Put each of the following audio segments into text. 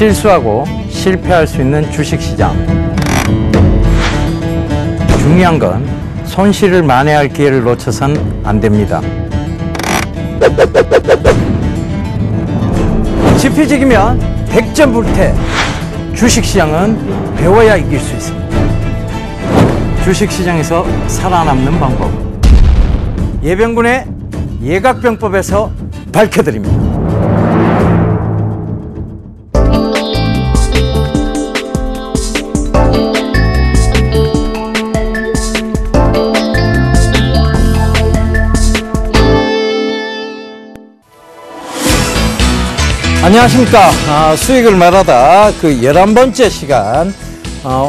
실수하고 실패할 수 있는 주식시장. 중요한 건 손실을 만회할 기회를 놓쳐선 안 됩니다. 지피지기면 백전불태. 주식시장은 배워야 이길 수 있습니다. 주식시장에서 살아남는 방법. 예병군의 예각병법에서 밝혀드립니다. 안녕하십니까. 수익을 말하다 그 11번째 시간.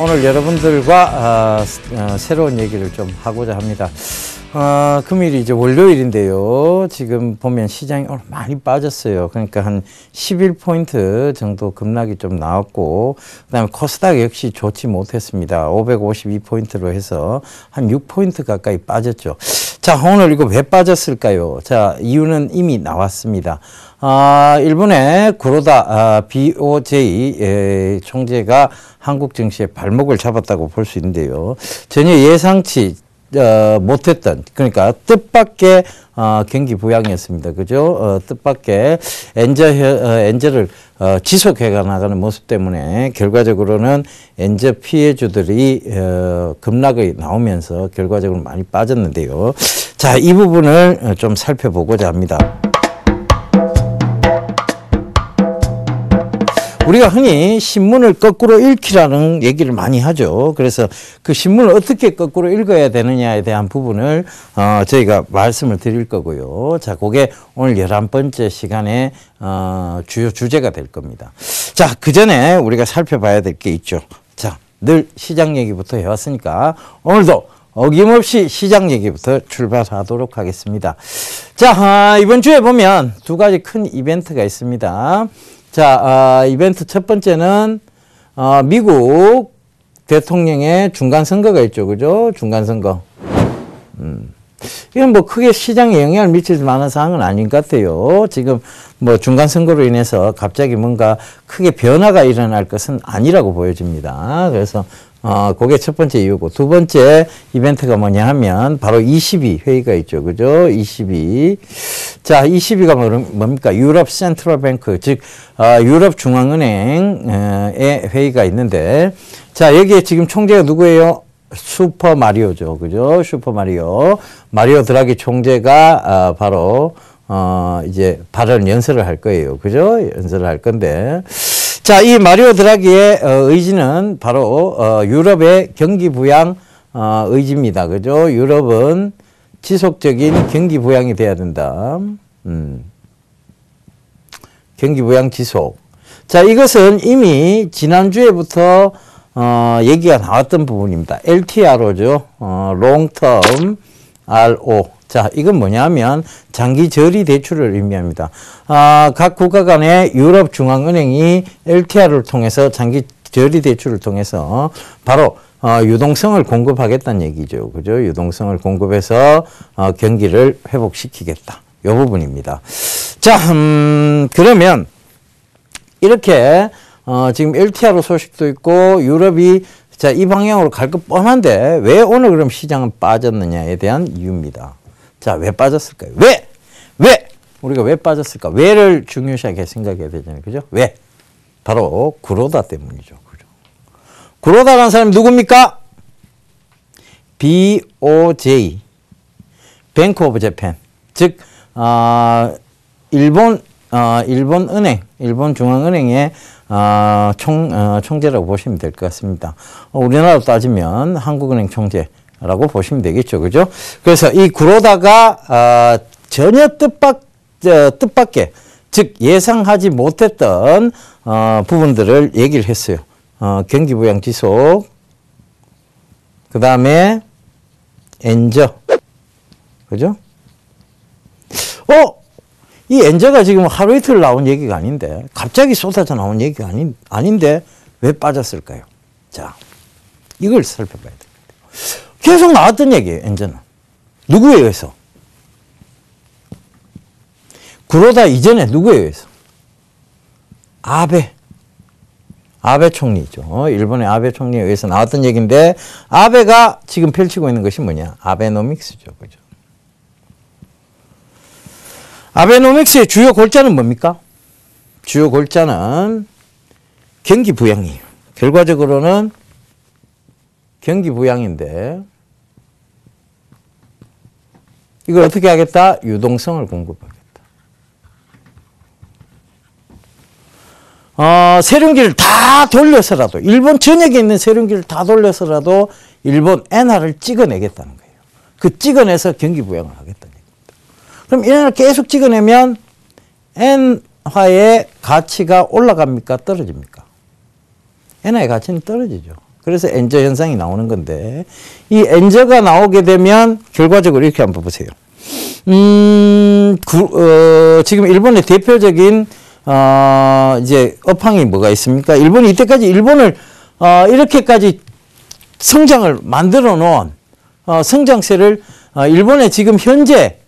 오늘 여러분들과 새로운 얘기를 좀 하고자 합니다. 금일이 이제 월요일인데요. 지금 보면 시장이 오늘 많이 빠졌어요. 그러니까 한 11포인트 정도 급락이 좀 나왔고, 그 다음에 코스닥 역시 좋지 못했습니다. 552포인트로 해서 한 6포인트 가까이 빠졌죠. 자, 오늘 이거 왜 빠졌을까요? 자, 이유는 이미 나왔습니다. 일본의 구로다 BOJ 총재가 한국 증시에 발목을 잡았다고 볼 수 있는데요. 전혀 예상치 못했던, 그러니까 뜻밖의 경기 부양이었습니다. 그죠? 뜻밖의 엔저를 지속해 나가는 모습 때문에 결과적으로는 엔저 피해주들이 급락이 나오면서 결과적으로 많이 빠졌는데요. 자, 이 부분을 좀 살펴보고자 합니다. 우리가 흔히 신문을 거꾸로 읽기라는 얘기를 많이 하죠. 그래서 그 신문을 어떻게 거꾸로 읽어야 되느냐에 대한 부분을 저희가 말씀을 드릴 거고요. 자, 그게 오늘 11번째 시간에 주요 주제가 될 겁니다. 자, 그 전에 우리가 살펴봐야 될 게 있죠. 자, 늘 시장 얘기부터 해왔으니까 오늘도 어김없이 시장 얘기부터 출발하도록 하겠습니다. 자, 이번 주에 보면 두 가지 큰 이벤트가 있습니다. 자, 이벤트 첫 번째는 미국 대통령의 중간선거가 있죠. 그죠? 중간선거. 이건 뭐 크게 시장에 영향을 미칠 만한 사항은 아닌 것 같아요. 지금 뭐 중간선거로 인해서 갑자기 뭔가 크게 변화가 일어날 것은 아니라고 보여집니다. 그래서 그게 첫 번째 이유고, 두 번째 이벤트가 뭐냐 하면 바로 ECB 회의가 있죠. 그죠? ECB. 자, ECB가 뭡니까? 유럽 센트럴 뱅크, 즉 유럽 중앙은행의 회의가 있는데, 자, 여기에 지금 총재가 누구예요? 슈퍼 마리오죠. 그죠? 슈퍼 마리오. 마리오 드라기 총재가 바로 이제 발언 연설을 할 거예요. 그죠? 연설을 할 건데, 자, 이 마리오 드라기의 의지는 바로 유럽의 경기 부양 의지입니다. 그죠? 유럽은 지속적인 경기 부양이 돼야 된다. 경기 부양 지속. 자, 이것은 이미 지난주에부터 얘기가 나왔던 부분입니다. LTRO죠. Long Term RO. 자, 이건 뭐냐면 장기 저리 대출을 의미합니다. 각 국가 간의 유럽 중앙은행이 LTR을 통해서 장기 저리 대출을 통해서 바로 유동성을 공급하겠다는 얘기죠. 그죠? 유동성을 공급해서 경기를 회복시키겠다. 이 부분입니다. 자, 그러면 이렇게 지금 LTRO 소식도 있고 유럽이 자, 이 방향으로 갈 것 뻔한데 왜 오늘 그럼 시장은 빠졌느냐에 대한 이유입니다. 자, 왜 빠졌을까요? 왜? 우리가 왜 빠졌을까? 왜를 중요시하게 생각해야 되잖아요. 그죠? 왜? 바로 구로다 때문이죠. 그죠? 구로다라는 사람이 누굽니까? BOJ, 뱅크 오브 재팬. 즉, 일본 은행, 일본 중앙은행의 총재라고 보시면 될 것 같습니다. 우리나라로 따지면 한국은행 총재라고 보시면 되겠죠. 그죠? 그래서 이 구로다가 전혀 뜻밖의, 즉 예상하지 못했던 부분들을 얘기를 했어요. 경기 부양 지속, 그 다음에 엔저, 그죠? 이 엔저가 지금 하루 이틀 나온 얘기가 아닌데, 갑자기 쏟아져 나온 얘기가 아닌데 왜 빠졌을까요? 자, 이걸 살펴봐야 됩니다. 계속 나왔던 얘기예요, 엔저는. 누구에 의해서? 구로다 이전에 누구에 의해서? 아베. 아베 총리죠. 일본의 아베 총리에 의해서 나왔던 얘기인데 아베가 지금 펼치고 있는 것이 뭐냐? 아베노믹스죠. 그죠? 아베노믹스의 주요 골자는 뭡니까? 주요 골자는 경기 부양이에요. 결과적으로는 경기 부양인데 이걸 어떻게 하겠다? 유동성을 공급하겠다. 세륜기를 다 돌려서라도 일본 전역에 있는 세륜기를 다 돌려서라도 일본 엔화를 찍어내겠다는 거예요. 그 찍어내서 경기 부양을 하겠다는 얘기입니다. 그럼 엔화를 계속 찍어내면 엔화의 가치가 올라갑니까? 떨어집니까? 엔화의 가치는 떨어지죠. 그래서 엔저 현상이 나오는 건데 이 엔저가 나오게 되면 결과적으로 이렇게 한번 보세요. 지금 일본의 대표적인 이제 업황이 뭐가 있습니까? 일본이 이때까지 일본을 이렇게까지 성장을 만들어 놓은 성장세를 일본의 지금 현재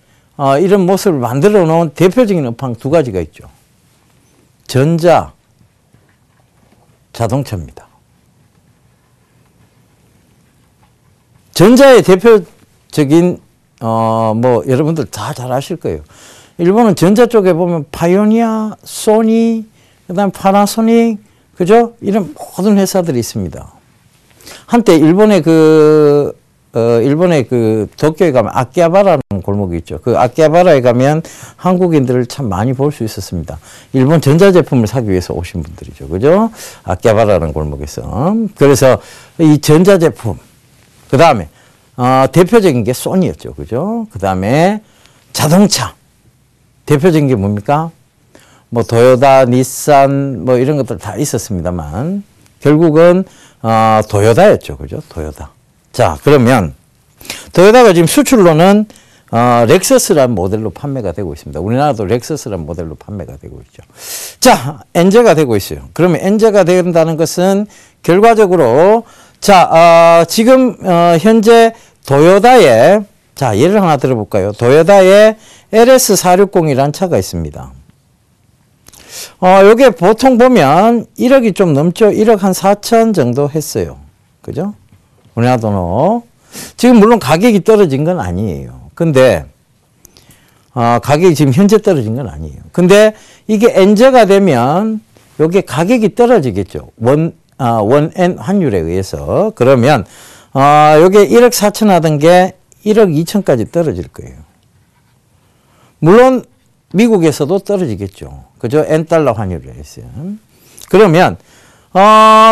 이런 모습을 만들어 놓은 대표적인 업황 두 가지가 있죠. 전자, 자동차입니다. 전자의 대표적인 뭐 여러분들 다 잘 아실 거예요. 일본은 전자 쪽에 보면 파이오니아, 소니, 그다음 파나소닉, 그죠? 이런 모든 회사들이 있습니다. 한때 일본의 도쿄에 가면 아키하바라는 골목이 있죠. 그 아키하바라에 가면 한국인들을 참 많이 볼 수 있었습니다. 일본 전자제품을 사기 위해서 오신 분들이죠. 그죠? 아키하바라는 골목에서. 그래서 이 전자제품, 그 다음에 대표적인 게 소니였죠. 그죠? 그 다음에 자동차. 대표적인 게 뭡니까? 뭐 도요타, 닛산 뭐 이런 것들 다 있었습니다만 결국은 도요타였죠. 그죠? 도요타. 자, 그러면 도요타가 지금 수출로는 렉서스라는 모델로 판매가 되고 있습니다. 우리나라도 렉서스라는 모델로 판매가 되고 있죠. 자, 엔저가 되고 있어요. 그러면 엔저가 된다는 것은 결과적으로 자, 지금 현재 도요타의 자, 예를 하나 들어볼까요? 도요타의 LS460이라는 차가 있습니다. 요게 보통 보면 1억이 좀 넘죠. 1억 한 4천 정도 했어요. 그죠? 우리나라 돈으로. 지금 물론 가격이 떨어진 건 아니에요. 근데 가격이 지금 현재 떨어진 건 아니에요. 근데 이게 엔저가 되면 요게 가격이 떨어지겠죠. 원엔 환율에 의해서. 그러면 요게 1억 4천 하던 게 1억 2천까지 떨어질 거예요. 물론 미국에서도 떨어지겠죠. 그죠? 엔달러 환율에 있어요. 그러면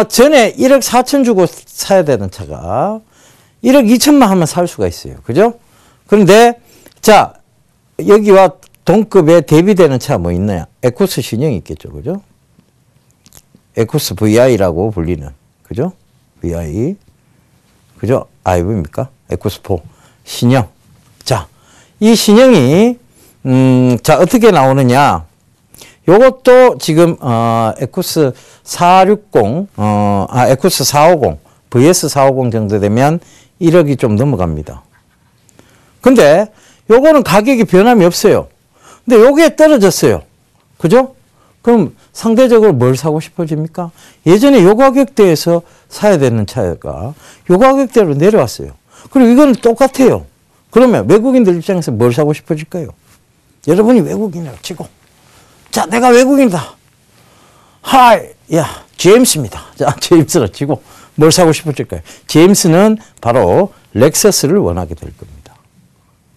전에 1억 4천 주고 사야 되는 차가 1억 2천만 하면 살 수가 있어요. 그죠? 그런데 자, 여기와 동급에 대비되는 차 뭐 있나요? 에코스 신형이 있겠죠. 그죠? 에코스 VI라고 불리는. 그죠? VI. 그죠? IV입니까? 에코스 4. 신형. 자, 이 신형이 자, 어떻게 나오느냐? 요것도 지금 에쿠스 460, 에쿠스 450, VS 450 정도 되면 1억이 좀 넘어갑니다. 근데 요거는 가격이 변함이 없어요. 근데 요게 떨어졌어요. 그죠? 그럼 상대적으로 뭘 사고 싶어집니까? 예전에 요 가격대에서 사야 되는 차가 요 가격대로 내려왔어요. 그리고 이거는 똑같아요. 그러면 외국인들 입장에서 뭘 사고 싶어질까요? 여러분이 외국인이라고 치고, 자, 내가 외국인이다. 하이, 야, 제임스입니다. 자, 제임스라 치고, 뭘 사고 싶어질까요? 제임스는 바로 렉서스를 원하게 될 겁니다.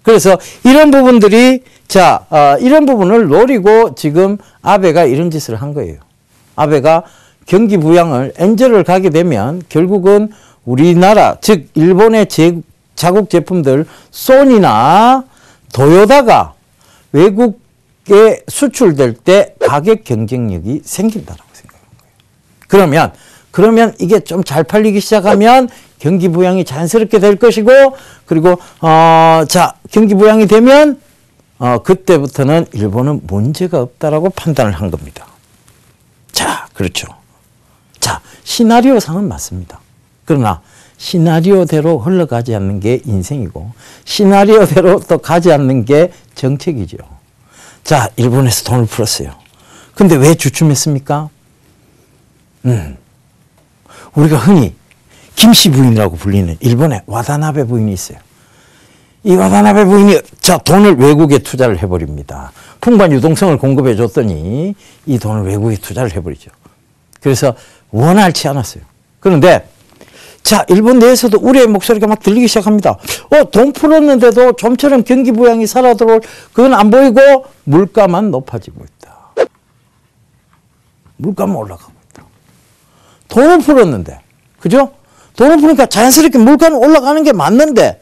그래서 이런 부분들이, 자, 이런 부분을 노리고 지금 아베가 이런 짓을 한 거예요. 아베가 경기 부양을, 엔저를 가게 되면 결국은 우리나라, 즉, 일본의 자국 제품들, 소니나 도요타가 외국에 수출될 때 가격 경쟁력이 생긴다라고 생각하는 거예요. 그러면 이게 좀 잘 팔리기 시작하면 경기 부양이 자연스럽게 될 것이고, 그리고 자, 경기 부양이 되면 그때부터는 일본은 문제가 없다라고 판단을 한 겁니다. 자, 그렇죠. 자, 시나리오상은 맞습니다. 그러나 시나리오대로 흘러가지 않는 게 인생이고 시나리오대로 또 가지 않는 게 정책이죠. 자, 일본에서 돈을 풀었어요. 근데 왜 주춤했습니까? 우리가 흔히 김씨 부인이라고 불리는 일본의 와다나베 부인이 있어요. 이 와다나베 부인이 돈을 외국에 투자를 해버립니다. 풍부한 유동성을 공급해 줬더니 이 돈을 외국에 투자를 해버리죠. 그래서 원활치 않았어요. 그런데 일본 내에서도 우려의 목소리가 막 들리기 시작합니다. 돈 풀었는데도 좀처럼 경기 부양이 살아 들어올 그건 안 보이고 물가만 높아지고 있다. 물가만 올라가고 있다. 돈을 풀었는데, 그죠? 돈을 푸니까 자연스럽게 물가는 올라가는 게 맞는데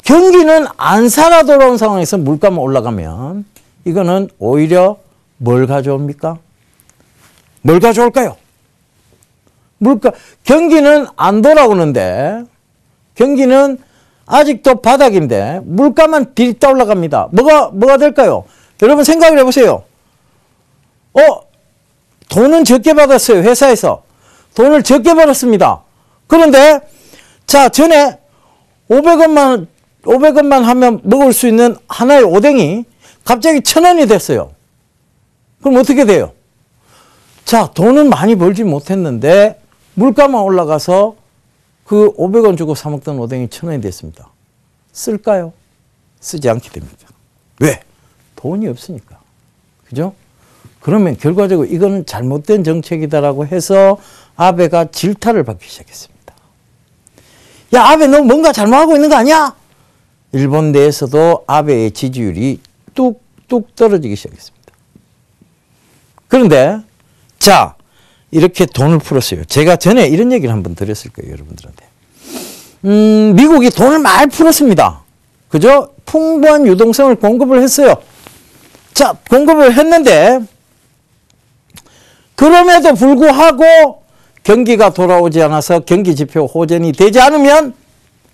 경기는 안 살아 돌아온 상황에서 물가만 올라가면 이거는 오히려 뭘 가져옵니까? 뭘 가져올까요? 경기는 안 돌아오는데, 경기는 아직도 바닥인데 물가만 딜 올라갑니다. 뭐가 될까요? 여러분 생각을 해보세요. 돈은 적게 받았어요. 회사에서. 돈을 적게 벌었습니다. 그런데 전에 500원만 하면 먹을 수 있는 하나의 오뎅이 갑자기 1,000원이 됐어요. 그럼 어떻게 돼요? 돈은 많이 벌지 못했는데 물가만 올라가서 그 500원 주고 사 먹던 오뎅이 1,000원이 됐습니다. 쓸까요? 쓰지 않게 됩니다. 왜? 돈이 없으니까. 그죠? 그러면 결과적으로 이거는 잘못된 정책이다라고 해서 아베가 질타를 받기 시작했습니다. 야, 아베 너 뭔가 잘못하고 있는 거 아니야? 일본 내에서도 아베의 지지율이 뚝뚝 떨어지기 시작했습니다. 그런데 이렇게 돈을 풀었어요. 제가 전에 이런 얘기를 한번 드렸을 거예요, 여러분들한테. 미국이 돈을 많이 풀었습니다. 그죠? 풍부한 유동성을 공급을 했어요. 공급을 했는데 그럼에도 불구하고 경기가 돌아오지 않아서 경기 지표 호전이 되지 않으면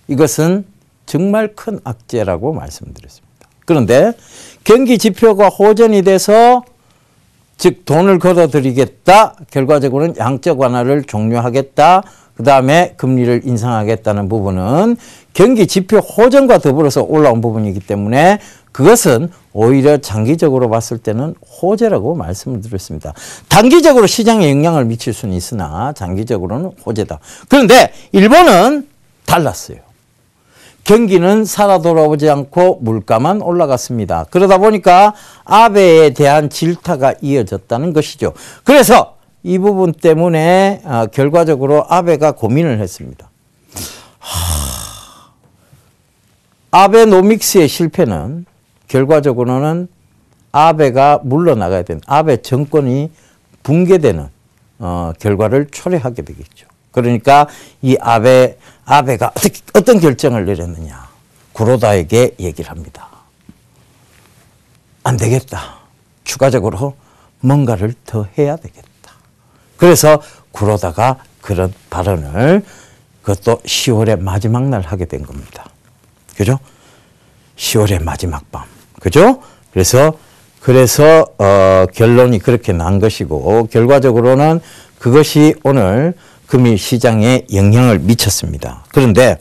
이것은 정말 큰 악재라고 말씀드렸습니다. 그런데 경기 지표가 호전이 돼서 즉 돈을 걸어들이겠다. 결과적으로는 양적 완화를 종료하겠다. 그 다음에 금리를 인상하겠다는 부분은 경기 지표 호전과 더불어서 올라온 부분이기 때문에 그것은 오히려 장기적으로 봤을 때는 호재라고 말씀을 드렸습니다. 단기적으로 시장에 영향을 미칠 수는 있으나 장기적으로는 호재다. 그런데 일본은 달랐어요. 경기는 살아 돌아오지 않고 물가만 올라갔습니다. 그러다 보니까 아베에 대한 질타가 이어졌다는 것이죠. 그래서 이 부분 때문에 결과적으로 아베가 고민을 했습니다. 아베노믹스의 실패는 결과적으로는 아베가 물러나가야 되는, 아베 정권이 붕괴되는 결과를 초래하게 되겠죠. 그러니까 이 아베가 어떤 결정을 내렸느냐. 구로다에게 얘기를 합니다. 안 되겠다. 추가적으로 뭔가를 더 해야 되겠다. 그래서 구로다가 그런 발언을 그것도 10월의 마지막 날 하게 된 겁니다. 그죠? 10월의 마지막 밤. 그죠? 그래서 결론이 그렇게 난 것이고 결과적으로는 그것이 오늘 금일 시장에 영향을 미쳤습니다. 그런데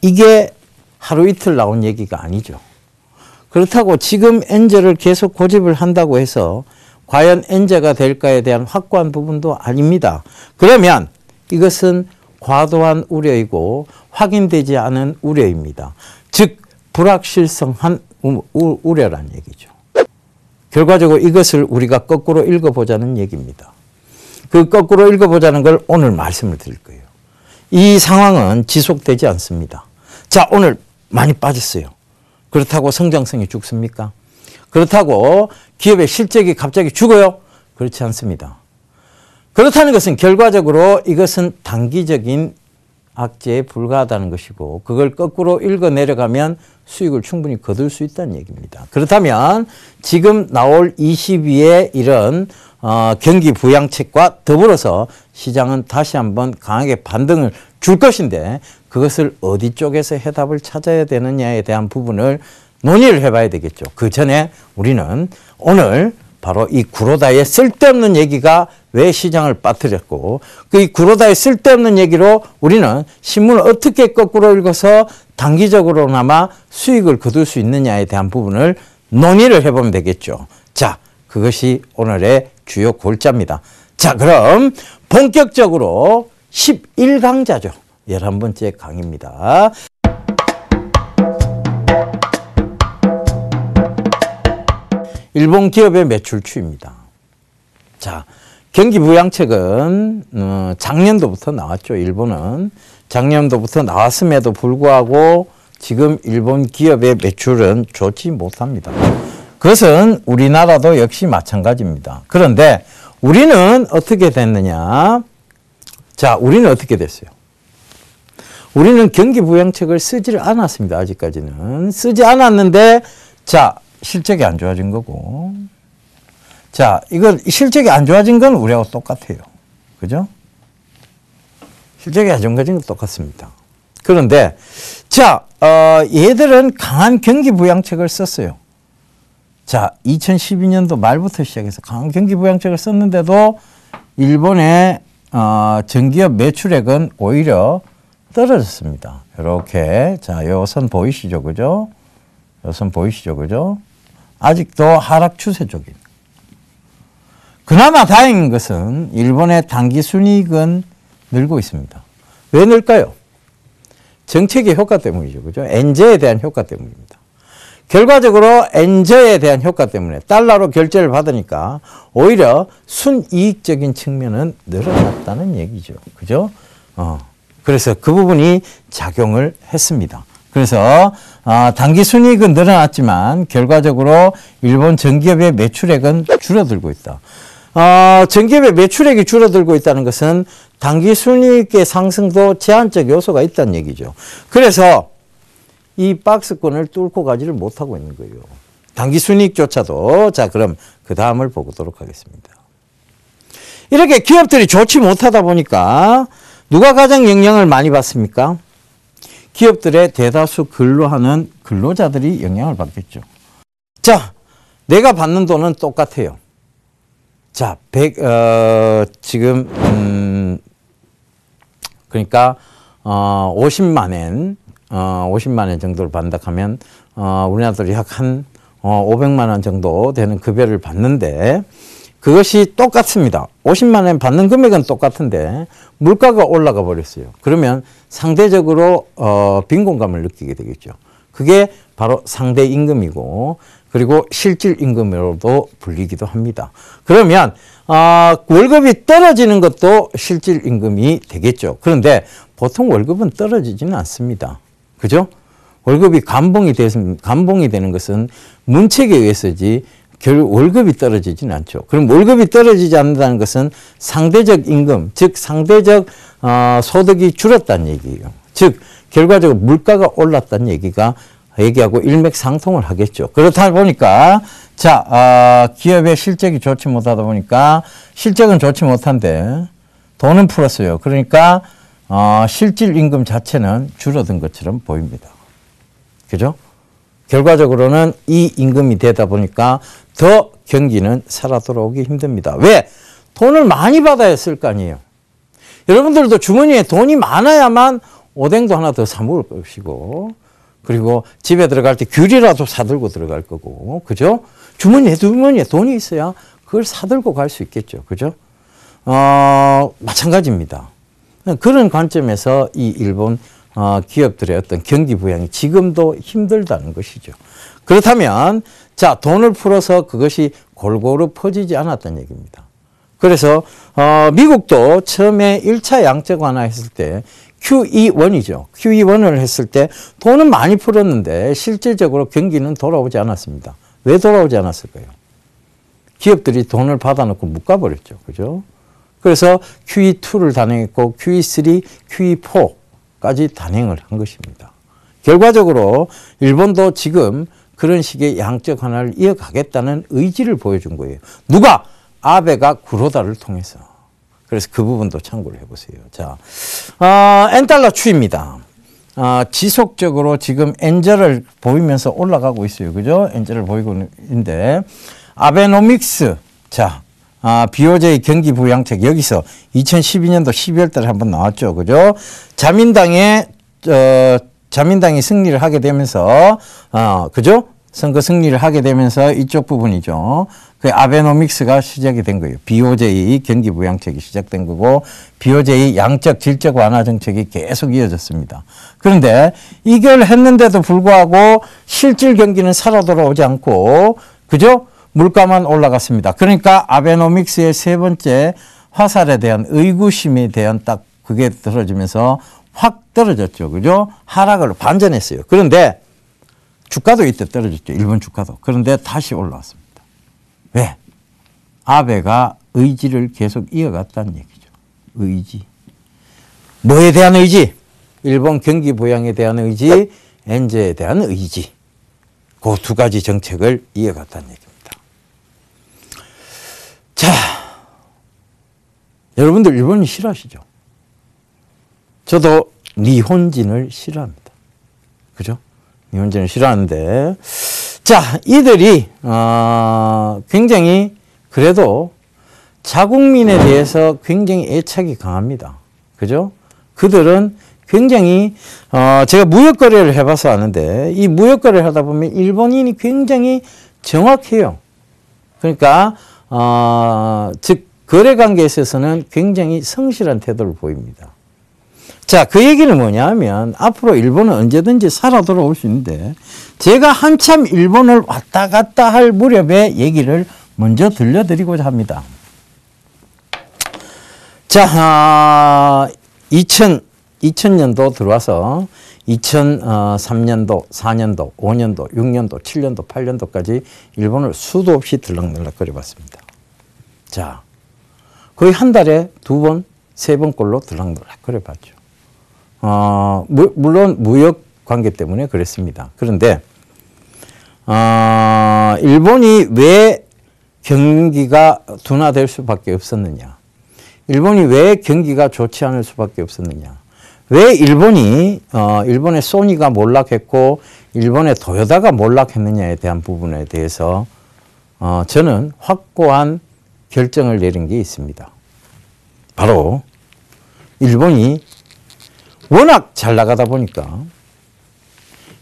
이게 하루 이틀 나온 얘기가 아니죠. 그렇다고 지금 엔저를 계속 고집을 한다고 해서 과연 엔저가 될까에 대한 확고한 부분도 아닙니다. 그러면 이것은 과도한 우려이고 확인되지 않은 우려입니다. 즉 불확실성한 우려란 얘기죠. 결과적으로 이것을 우리가 거꾸로 읽어보자는 얘기입니다. 그 거꾸로 읽어보자는 걸 오늘 말씀을 드릴 거예요. 이 상황은 지속되지 않습니다. 오늘 많이 빠졌어요. 그렇다고 성장성이 죽습니까? 그렇다고 기업의 실적이 갑자기 죽어요? 그렇지 않습니다. 그렇다는 것은 결과적으로 이것은 단기적인 악재에 불과하다는 것이고 그걸 거꾸로 읽어 내려가면 수익을 충분히 거둘 수 있다는 얘기입니다. 그렇다면 지금 나올 22의 이런 경기 부양책과 더불어서 시장은 다시 한번 강하게 반등을 줄 것인데 그것을 어디 쪽에서 해답을 찾아야 되느냐에 대한 부분을 논의를 해봐야 되겠죠. 그 전에 우리는 오늘 바로 이 구로다의 쓸데없는 얘기가 왜 시장을 빠뜨렸고 그 이 구로다의 쓸데없는 얘기로 우리는 신문을 어떻게 거꾸로 읽어서 단기적으로나마 수익을 거둘 수 있느냐에 대한 부분을 논의를 해보면 되겠죠. 그것이 오늘의 주요 골자입니다. 그럼 본격적으로 11강자죠. 11번째 강의입니다. 일본 기업의 매출 추이입니다. 자, 경기 부양책은 작년도부터 나왔죠. 일본은 작년도부터 나왔음에도 불구하고 지금 일본 기업의 매출은 좋지 못합니다. 그것은 우리나라도 역시 마찬가지입니다. 그런데 우리는 어떻게 됐느냐? 자, 우리는 어떻게 됐어요? 우리는 경기 부양책을 쓰지를 않았습니다. 아직까지는. 쓰지 않았는데, 자, 실적이 안 좋아진 거고. 자, 이건 실적이 안 좋아진 건 우리하고 똑같아요. 그죠? 실적이 안 좋아진 건 똑같습니다. 그런데, 자, 얘들은 강한 경기 부양책을 썼어요. 자, 2012년도 말부터 시작해서 강한 경기 부양책을 썼는데도 일본의 전기업 매출액은 오히려 떨어졌습니다. 이렇게. 자, 요 선 보이시죠? 그죠? 요 선 보이시죠? 그죠? 아직도 하락 추세 쪽입니다. 그나마 다행인 것은 일본의 단기 순이익은 늘고 있습니다. 왜 늘까요? 정책의 효과 때문이죠. 그죠? 엔저에 대한 효과 때문입니다. 결과적으로 엔저에 대한 효과 때문에 달러로 결제를 받으니까 오히려 순이익적인 측면은 늘어났다는 얘기죠. 그죠? 그래서 그 부분이 작용을 했습니다. 그래서 단기 순이익은 늘어났지만 결과적으로 일본 전기업의 매출액은 줄어들고 있다. 전기업의 매출액이 줄어들고 있다는 것은 단기 순이익의 상승도 제한적 요소가 있다는 얘기죠. 그래서 이 박스권을 뚫고 가지를 못하고 있는 거예요. 단기 순이익조차도. 자, 그럼 그 다음을 보도록 하겠습니다. 이렇게 기업들이 좋지 못하다 보니까 누가 가장 영향을 많이 받습니까? 기업들의 대다수 근로하는 근로자들이 영향을 받겠죠. 자, 내가 받는 돈은 똑같아요. 자, 지금, 그러니까, 50만 엔, 50만 원 정도를 받는다 하면 우리나라들이 약 한 500만 원 정도 되는 급여를 받는데 그것이 똑같습니다. 50만 원 받는 금액은 똑같은데 물가가 올라가 버렸어요. 그러면 상대적으로 빈곤감을 느끼게 되겠죠. 그게 바로 상대 임금이고 그리고 실질 임금으로도 불리기도 합니다. 그러면 월급이 떨어지는 것도 실질 임금이 되겠죠. 그런데 보통 월급은 떨어지지는 않습니다. 그죠? 월급이 감봉이 되는 것은 문책에 의해서지 결국 월급이 떨어지지는 않죠. 그럼 월급이 떨어지지 않는다는 것은 상대적 임금, 즉 상대적 소득이 줄었다는 얘기예요. 즉 결과적으로 물가가 올랐다는 얘기하고 일맥상통을 하겠죠. 그렇다 보니까 자 기업의 실적이 좋지 못하다 보니까 실적은 좋지 못한데 돈은 풀었어요. 그러니까 실질 임금 자체는 줄어든 것처럼 보입니다. 그죠? 결과적으로는 이 임금이 되다 보니까 더 경기는 살아 돌아오기 힘듭니다. 왜? 돈을 많이 받아야 쓸 거 아니에요. 여러분들도 주머니에 돈이 많아야만 오뎅도 하나 더 사 먹을 것이고 그리고 집에 들어갈 때 귤이라도 사들고 들어갈 거고 그죠? 주머니에 돈이 있어야 그걸 사들고 갈 수 있겠죠. 그죠? 마찬가지입니다. 그런 관점에서 이 일본 기업들의 어떤 경기 부양이 지금도 힘들다는 것이죠. 그렇다면 자 돈을 풀어서 그것이 골고루 퍼지지 않았다는 얘기입니다. 그래서 미국도 처음에 1차 양적 완화했을 때 QE1이죠. QE1을 했을 때 돈은 많이 풀었는데 실질적으로 경기는 돌아오지 않았습니다. 왜 돌아오지 않았을까요? 기업들이 돈을 받아놓고 묶어버렸죠. 그죠? 그래서 QE2를 단행했고 QE3, QE4까지 단행을 한 것입니다. 결과적으로 일본도 지금 그런 식의 양적 완화를 이어가겠다는 의지를 보여준 거예요. 누가? 아베가 구로다를 통해서. 그래서 그 부분도 참고를 해보세요. 자, 엔달러 추이입니다. 지속적으로 지금 엔저를 보이면서 올라가고 있어요. 그죠? 엔저를 보이고 있는데 아베노믹스. 자, BOJ 경기 부양책 여기서 2012년도 12월 달에 한번 나왔죠. 그죠? 자민당이 승리를 하게 되면서 그죠? 선거 승리를 하게 되면서 이쪽 부분이죠. 그 아베노믹스가 시작이 된 거예요. BOJ 경기 부양책이 시작된 거고 BOJ 양적 질적 완화 정책이 계속 이어졌습니다. 그런데 이걸 했는데도 불구하고 실질 경기는 살아 돌아오지 않고 그죠? 물가만 올라갔습니다. 그러니까 아베노믹스의 세 번째 화살에 대한 의구심에 대한 딱 그게 떨어지면서 확 떨어졌죠. 그죠? 하락을 반전했어요. 그런데 주가도 이때 떨어졌죠. 일본 주가도. 그런데 다시 올라왔습니다. 왜? 아베가 의지를 계속 이어갔다는 얘기죠. 의지. 뭐에 대한 의지? 일본 경기 부양에 대한 의지, 엔저에 대한 의지. 그 두 가지 정책을 이어갔다는 얘기입니다. 자, 여러분들 일본이 싫어하시죠? 저도 니혼진을 싫어합니다. 그죠? 니혼진을 싫어하는데, 자, 이들이 굉장히 그래도 자국민에 대해서 굉장히 애착이 강합니다. 그죠? 그들은 굉장히 제가 무역거래를 해봐서 아는데 이 무역거래를 하다 보면 일본인이 굉장히 정확해요. 그러니까 즉 거래관계에 있어서는 굉장히 성실한 태도를 보입니다. 자, 그 얘기는 뭐냐 하면 앞으로 일본은 언제든지 살아 돌아올 수 있는데 제가 한참 일본을 왔다 갔다 할 무렵에 얘기를 먼저 들려드리고자 합니다. 자, 2000년도 들어와서 2003년도, 4년도, 5년도, 6년도, 7년도, 8년도까지 일본을 수도 없이 들락날락거려 봤습니다. 자, 거의 한 달에 2번, 3번꼴로 들락날락거려 봤죠. 물론 무역 관계 때문에 그랬습니다. 그런데 일본이 왜 경기가 둔화될 수밖에 없었느냐? 일본이 왜 경기가 좋지 않을 수밖에 없었느냐? 왜 일본의 소니가 몰락했고 일본의 도요타가 몰락했느냐에 대한 부분에 대해서 저는 확고한 결정을 내린 게 있습니다. 바로 일본이 워낙 잘 나가다 보니까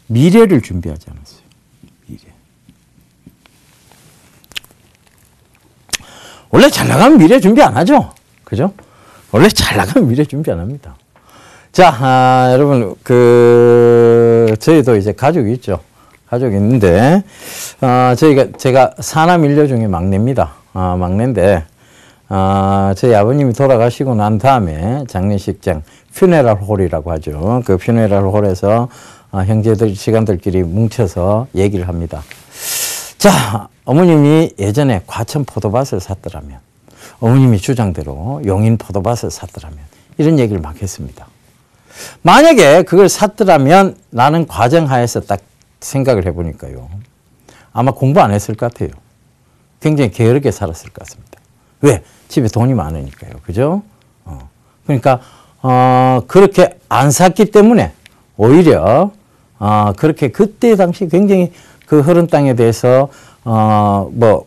미래를 준비하지 않았어요. 미래. 원래 잘 나가면 미래 준비 안 하죠. 그죠? 원래 잘 나가면 미래 준비 안 합니다. 자, 여러분, 저희도 이제 가족이 있죠. 가족이 있는데, 제가 사남 일녀 중에 막내입니다. 막내인데, 저희 아버님이 돌아가시고 난 다음에 장례식장, 퓨네랄 홀이라고 하죠. 그 퓨네랄 홀에서 형제들, 시간들끼리 뭉쳐서 얘기를 합니다. 자, 어머님이 예전에 과천 포도밭을 샀더라면, 어머님이 주장대로 용인 포도밭을 샀더라면, 이런 얘기를 막 했습니다. 만약에 그걸 샀더라면 나는 과정하에서 딱 생각을 해보니까요. 아마 공부 안 했을 것 같아요. 굉장히 게으르게 살았을 것 같습니다. 왜? 집에 돈이 많으니까요. 그죠? 그러니까, 그렇게 안 샀기 때문에 오히려, 그렇게 그때 당시 굉장히 그 흐른 땅에 대해서,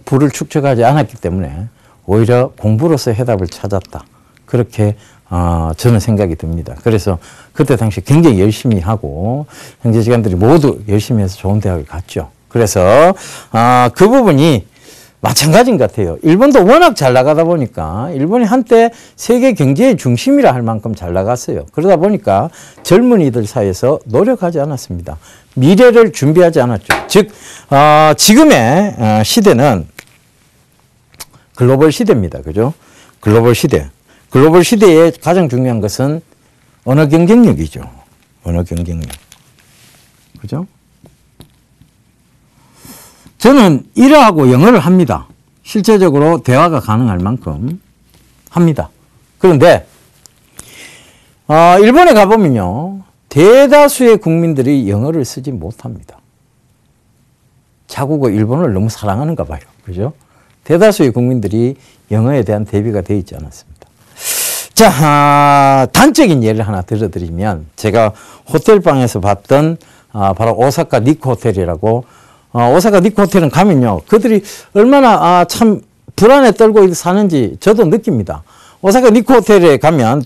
부를 축적하지 않았기 때문에 오히려 공부로서 해답을 찾았다. 그렇게 저는 생각이 듭니다. 그래서 그때 당시 굉장히 열심히 하고 형제지간들이 모두 열심히 해서 좋은 대학을 갔죠. 그래서 그 부분이 마찬가지인 것 같아요. 일본도 워낙 잘 나가다 보니까 일본이 한때 세계 경제의 중심이라 할 만큼 잘 나갔어요. 그러다 보니까 젊은이들 사이에서 노력하지 않았습니다. 미래를 준비하지 않았죠. 즉 지금의 시대는 글로벌 시대입니다. 그죠? 글로벌 시대. 글로벌 시대에 가장 중요한 것은 언어 경쟁력이죠. 언어 경쟁력. 그죠? 저는 일어하고 영어를 합니다. 실제적으로 대화가 가능할 만큼 합니다. 그런데 일본에 가보면요. 대다수의 국민들이 영어를 쓰지 못합니다. 자국어 일본어를 너무 사랑하는가 봐요. 그죠? 대다수의 국민들이 영어에 대한 대비가 되어 있지 않았습니다. 자, 단적인 예를 하나 들어드리면 제가 호텔방에서 봤던 바로 오사카 니코 호텔이라고 오사카 니코 호텔은 가면요. 그들이 얼마나 참 불안에 떨고 사는지 저도 느낍니다. 오사카 니코 호텔에 가면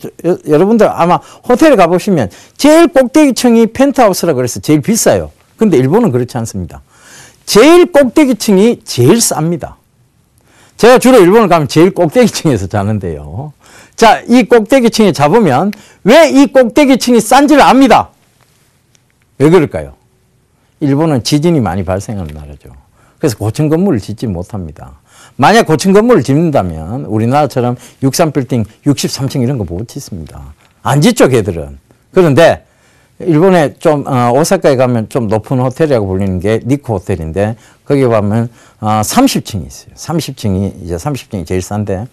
여러분들 아마 호텔에 가보시면 제일 꼭대기층이 펜트하우스라고 그래서 제일 비싸요. 근데 일본은 그렇지 않습니다. 제일 꼭대기층이 제일 쌉니다. 제가 주로 일본을 가면 제일 꼭대기층에서 자는데요. 자, 이 꼭대기층에 잡으면 왜 이 꼭대기층이 싼지를 압니다. 왜 그럴까요? 일본은 지진이 많이 발생하는 나라죠. 그래서 고층 건물을 짓지 못합니다. 만약 고층 건물을 짓는다면 우리나라처럼 63빌딩, 63층 이런 거 못 짓습니다. 안 짓죠, 걔들은. 그런데 일본에 좀 오사카에 가면 좀 높은 호텔이라고 불리는 게 니코 호텔인데 거기 가면 30층이 있어요. 30층이 제일 싼데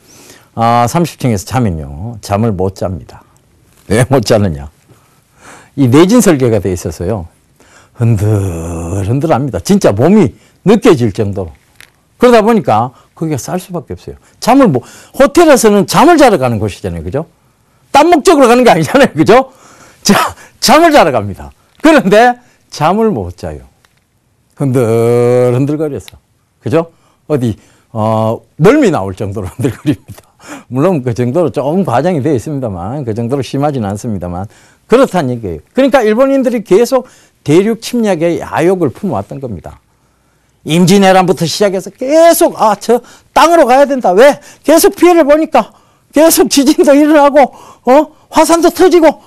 30층에서 자면요. 잠을 못 잡니다. 왜 못 자느냐? 이 내진 설계가 돼 있어서요. 흔들흔들합니다. 진짜 몸이 느껴질 정도로. 그러다 보니까 거기가 쌀 수밖에 없어요. 호텔에서는 잠을 자러 가는 곳이잖아요. 그죠? 딴 목적으로 가는 게 아니잖아요. 그죠? 자, 잠을 자러 갑니다. 그런데 잠을 못 자요. 흔들흔들거려서. 그죠? 어디, 멀미 나올 정도로 흔들거립니다. 물론 그 정도로 조금 과장이 되어 있습니다만, 그 정도로 심하지는 않습니다만, 그렇다는 얘기예요. 그러니까 일본인들이 계속 대륙 침략의 야욕을 품어왔던 겁니다. 임진왜란부터 시작해서 계속, 저 땅으로 가야 된다. 왜? 계속 피해를 보니까, 계속 지진도 일어나고, 화산도 터지고,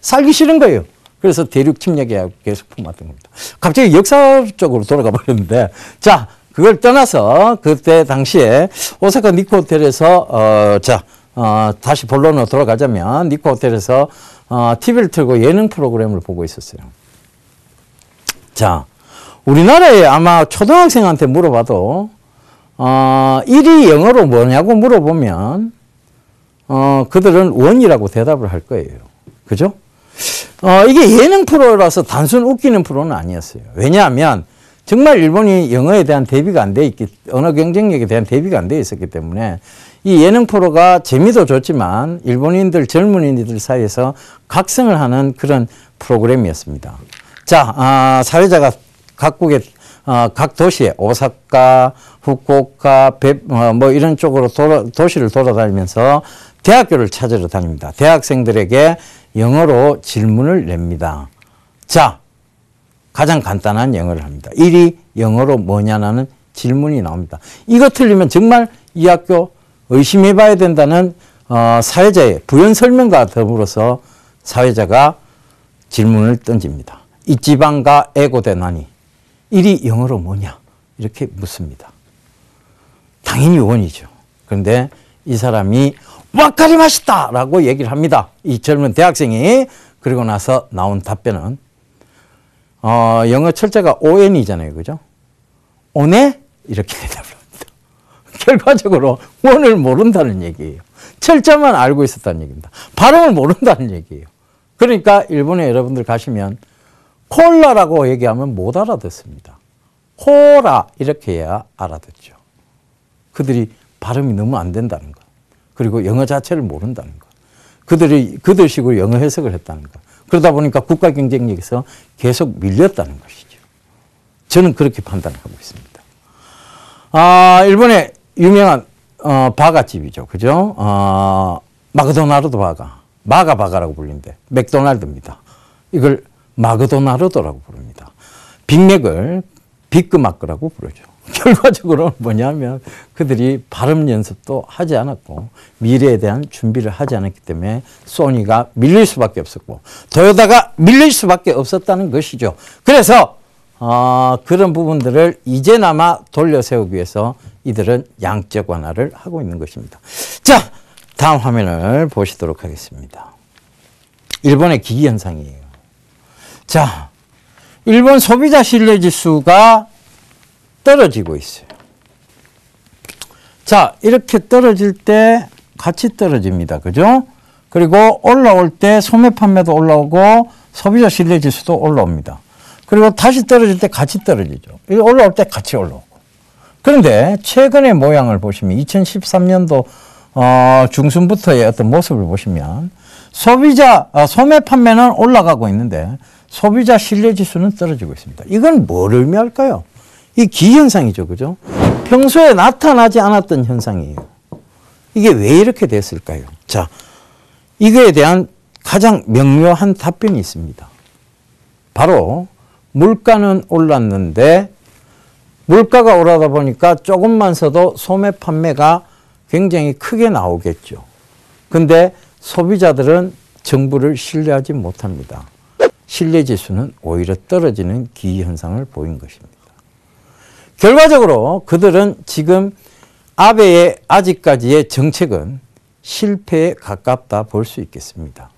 살기 싫은 거예요. 그래서 대륙 침략에 계속 품었던 겁니다. 갑자기 역사적으로 돌아가 버렸는데, 자, 그걸 떠나서 그때 당시에 오사카 니코 호텔에서, 다시 본론으로 돌아가자면, 니코 호텔에서 TV를 틀고 예능 프로그램을 보고 있었어요. 자, 우리나라에 아마 초등학생한테 물어봐도, 1위 영어로 뭐냐고 물어보면, 그들은 원이라고 대답을 할 거예요. 그죠? 이게 예능 프로라서 단순 웃기는 프로는 아니었어요. 왜냐하면 정말 일본이 영어에 대한 대비가 안 돼 있기, 언어 경쟁력에 대한 대비가 안 돼 있었기 때문에 이 예능 프로가 재미도 좋지만 일본인들, 젊은이들 사이에서 각성을 하는 그런 프로그램이었습니다. 자, 사회자가 각국의, 각 도시에 오사카, 후쿠오카, 뭐 이런 쪽으로 도시를 돌아다니면서 대학교를 찾으러 다닙니다. 대학생들에게 영어로 질문을 냅니다. 자, 가장 간단한 영어를 합니다. 1위 영어로 뭐냐라는 질문이 나옵니다. 이거 틀리면 정말 이 학교 의심해 봐야 된다는 사회자의 부연 설명과 더불어서 사회자가 질문을 던집니다. 이치방가 에고데 나니? 1위 영어로 뭐냐? 이렇게 묻습니다. 당연히 원이죠. 그런데 이 사람이 와카리마시타! 라고 얘기를 합니다. 이 젊은 대학생이. 그리고 나서 나온 답변은 영어 철자가 ON이잖아요. 그죠? 오네? 이렇게 대답을 합니다. 결과적으로 원을 모른다는 얘기예요. 철자만 알고 있었다는 얘기입니다. 발음을 모른다는 얘기예요. 그러니까 일본에 여러분들 가시면 콜라라고 얘기하면 못 알아듣습니다. 코라 이렇게 해야 알아듣죠. 그들이 발음이 너무 안 된다는 거. 그리고 영어 자체를 모른다는 거. 그들식으로 영어 해석을 했다는 거. 그러다 보니까 국가 경쟁력에서 계속 밀렸다는 것이죠. 저는 그렇게 판단하고 있습니다. 일본의 유명한 바가집이죠. 그죠? 마크도나르도 바가. 마가바가라고 불리는데 맥도날드입니다. 이걸 마크도나르도라고 부릅니다. 빅맥을 빅그마크라고 부르죠. 결과적으로 뭐냐면 그들이 발음 연습도 하지 않았고 미래에 대한 준비를 하지 않았기 때문에 소니가 밀릴 수밖에 없었고 토요타가 밀릴 수밖에 없었다는 것이죠. 그래서 그런 부분들을 이제나마 돌려세우기 위해서 이들은 양적 완화를 하고 있는 것입니다. 자, 다음 화면을 보시도록 하겠습니다. 일본의 기기현상이에요. 자, 일본 소비자 신뢰지수가 떨어지고 있어요. 자, 이렇게 떨어질 때 같이 떨어집니다. 그죠? 그리고 올라올 때 소매 판매도 올라오고 소비자 신뢰지수도 올라옵니다. 그리고 다시 떨어질 때 같이 떨어지죠. 올라올 때 같이 올라오고. 그런데 최근의 모양을 보시면 2013년도 중순부터의 어떤 모습을 보시면 소매 판매는 올라가고 있는데 소비자 신뢰지수는 떨어지고 있습니다. 이건 뭘 의미할까요? 이 기현상이죠. 그죠? 평소에 나타나지 않았던 현상이에요. 이게 왜 이렇게 됐을까요? 자, 이거에 대한 가장 명료한 답변이 있습니다. 바로 물가는 올랐는데 물가가 오르다 보니까 조금만 써도 소매 판매가 굉장히 크게 나오겠죠. 근데 소비자들은 정부를 신뢰하지 못합니다. 신뢰지수는 오히려 떨어지는 기현상을 보인 것입니다. 결과적으로 그들은 지금 아베의 아직까지의 정책은 실패에 가깝다 볼 수 있겠습니다.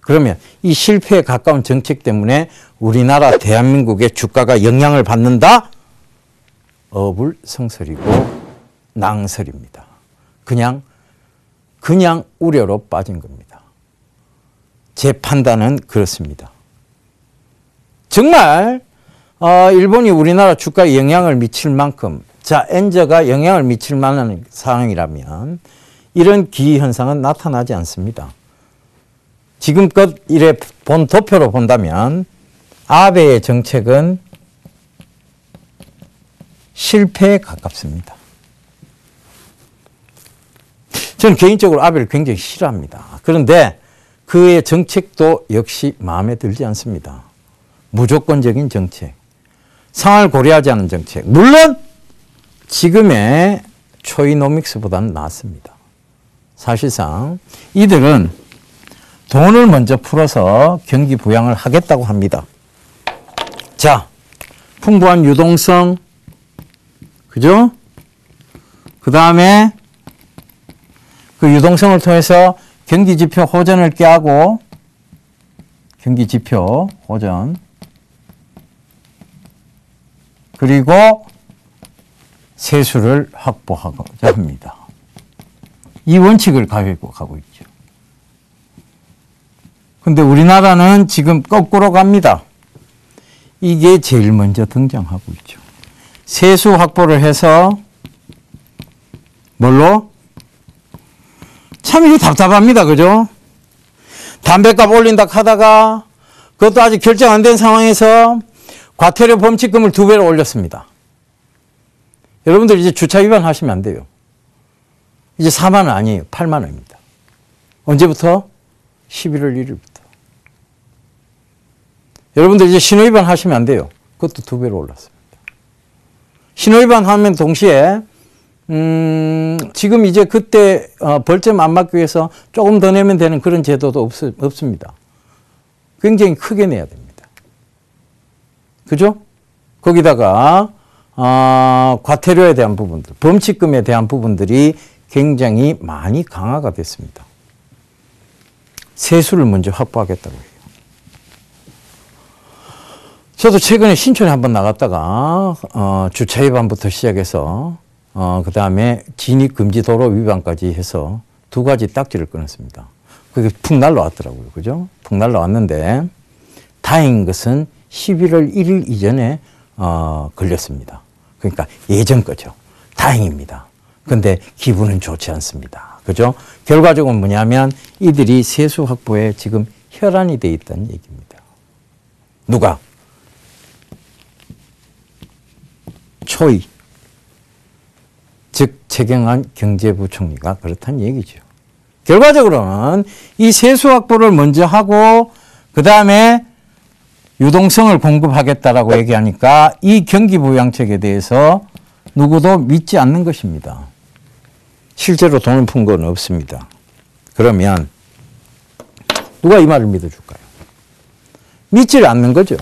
그러면 이 실패에 가까운 정책 때문에 우리나라 대한민국의 주가가 영향을 받는다? 어불성설이고 낭설입니다. 그냥 우려로 빠진 겁니다. 제 판단은 그렇습니다. 정말 일본이 우리나라 주가에 영향을 미칠 만큼 엔저가 영향을 미칠 만한 상황이라면 이런 기현상은 나타나지 않습니다. 지금껏 이래 본 도표로 본다면 아베의 정책은 실패에 가깝습니다. 저는 개인적으로 아베를 굉장히 싫어합니다. 그런데 그의 정책도 역시 마음에 들지 않습니다. 무조건적인 정책, 상황을 고려하지 않은 정책. 물론 지금의 초이노믹스보다는 낫습니다. 사실상 이들은 돈을 먼저 풀어서 경기 부양을 하겠다고 합니다. 자, 풍부한 유동성, 그죠? 그 다음에 그 유동성을 통해서 경기지표 호전을 꾀하고, 경기지표 호전, 그리고 세수를 확보하고자 합니다. 이 원칙을 가지고 가고 있죠. 근데 우리나라는 지금 거꾸로 갑니다. 이게 제일 먼저 등장하고 있죠. 세수 확보를 해서 뭘로? 참 이게 답답합니다. 그죠? 담배값 올린다 하다가 그것도 아직 결정 안 된 상황에서 과태료 범칙금을 2배로 올렸습니다. 여러분들 이제 주차 위반하시면 안 돼요. 이제 4만 원 아니에요. 8만 원입니다. 언제부터? 11월 1일부터. 여러분들 이제 신호위반 하시면 안 돼요. 그것도 2배로 올랐습니다. 신호위반 하면 동시에 지금 이제 그때 벌점 안 맞기 위해서 조금 더 내면 되는 그런 제도도 없습니다. 굉장히 크게 내야 됩니다. 그죠? 거기다가 과태료에 대한 부분들, 범칙금에 대한 부분들이 굉장히 많이 강화가 됐습니다. 세수를 먼저 확보하겠다고 해요. 저도 최근에 신촌에 한번 나갔다가 주차 위반부터 시작해서 그 다음에 진입금지 도로 위반까지 해서 2가지 딱지를 끊었습니다. 그게 푹 날라왔더라고요. 그죠? 푹 날라왔는데 다행인 것은 11월 1일 이전에 걸렸습니다. 그러니까 예전 거죠. 다행입니다. 근데 기분은 좋지 않습니다. 그죠? 결과적으로 뭐냐면 이들이 세수 확보에 지금 혈안이 돼 있다는 얘기입니다. 누가? 초이, 즉 최경환 경제부총리가 그렇다는 얘기죠. 결과적으로는 이 세수 확보를 먼저 하고 그 다음에 유동성을 공급하겠다라고 얘기하니까 이 경기부양책에 대해서 누구도 믿지 않는 것입니다. 실제로 돈을 푼 건 없습니다. 그러면 누가 이 말을 믿어줄까요? 믿지를 않는 거죠.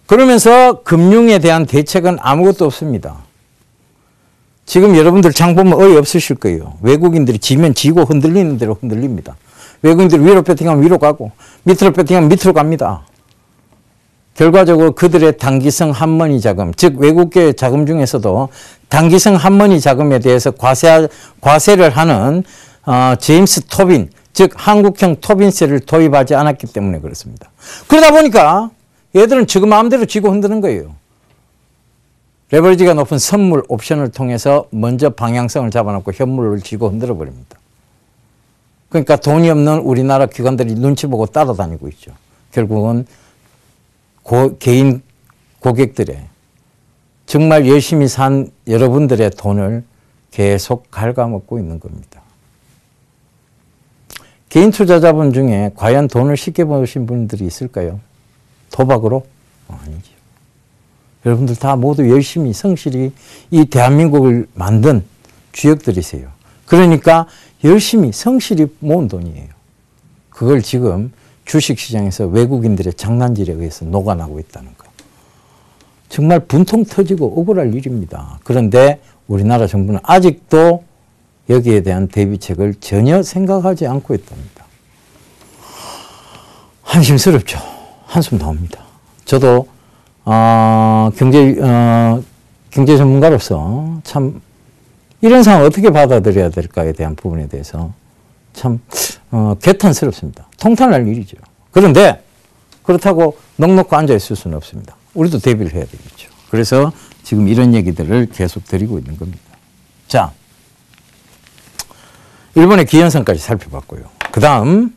그러면서 금융에 대한 대책은 아무것도 없습니다. 지금 여러분들 장 보면 어이없으실 거예요. 외국인들이 지면 지고 흔들리는 대로 흔들립니다. 외국인들이 위로 배팅하면 위로 가고 밑으로 배팅하면 밑으로 갑니다. 결과적으로 그들의 단기성 한머니 자금, 즉 외국계 자금 중에서도 단기성 한머니 자금에 대해서 과세를 하는 제임스 토빈, 즉 한국형 토빈세를 도입하지 않았기 때문에 그렇습니다. 그러다 보니까 얘들은 지금 마음대로 쥐고 흔드는 거예요. 레버리지가 높은 선물 옵션을 통해서 먼저 방향성을 잡아놓고 현물을 쥐고 흔들어 버립니다. 그러니까 돈이 없는 우리나라 기관들이 눈치 보고 따라다니고 있죠. 결국은 개인 고객들의 정말 열심히 산 여러분들의 돈을 계속 갉아먹고 있는 겁니다. 개인 투자자분 중에 과연 돈을 쉽게 버신 분들이 있을까요? 도박으로? 아니죠. 여러분들 다 모두 열심히 성실히 이 대한민국을 만든 주역들이세요. 그러니까 열심히 성실히 모은 돈이에요. 그걸 지금 주식시장에서 외국인들의 장난질에 의해서 녹아나고 있다는 거. 정말 분통 터지고 억울할 일입니다. 그런데 우리나라 정부는 아직도 여기에 대한 대비책을 전혀 생각하지 않고 있답니다. 한심스럽죠. 한숨 나옵니다. 저도 경제 전문가로서 참 이런 상황을 어떻게 받아들여야 될까에 대한 부분에 대해서 참 개탄스럽습니다. 통탄할 일이죠. 그런데 그렇다고 넉넉히 앉아있을 수는 없습니다. 우리도 대비를 해야 되겠죠. 그래서 지금 이런 얘기들을 계속 드리고 있는 겁니다. 자, 일본의 기현상까지 살펴봤고요. 그 다음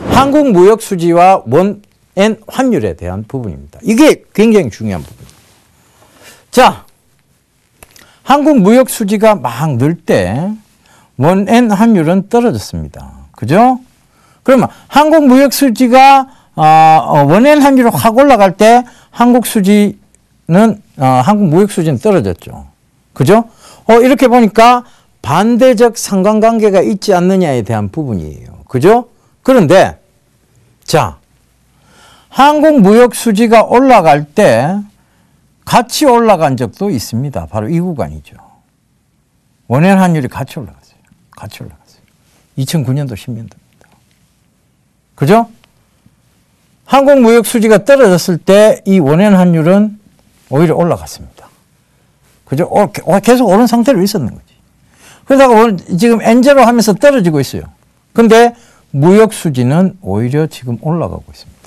한국 무역 수지와 원엔 환율에 대한 부분입니다. 이게 굉장히 중요한 부분입니다. 자, 한국 무역 수지가 막 늘 때 원엔 환율은 떨어졌습니다. 그죠? 그러면 한국 무역 수지가 원엔 환율이 확 올라갈 때 한국 무역 수지는 떨어졌죠. 그죠? 이렇게 보니까 반대적 상관관계가 있지 않느냐에 대한 부분이에요. 그죠? 그런데 자, 한국 무역 수지가 올라갈 때 같이 올라간 적도 있습니다. 바로 이 구간이죠. 원엔 환율이 같이 올라갔어요. 2009년도, 10년도입니다. 그죠? 한국 무역 수지가 떨어졌을 때 이 원엔 환율은 오히려 올라갔습니다. 그죠? 계속 오른 상태로 있었는 거지. 그러다가 지금 엔제로 하면서 떨어지고 있어요. 근데 무역 수지는 오히려 지금 올라가고 있습니다.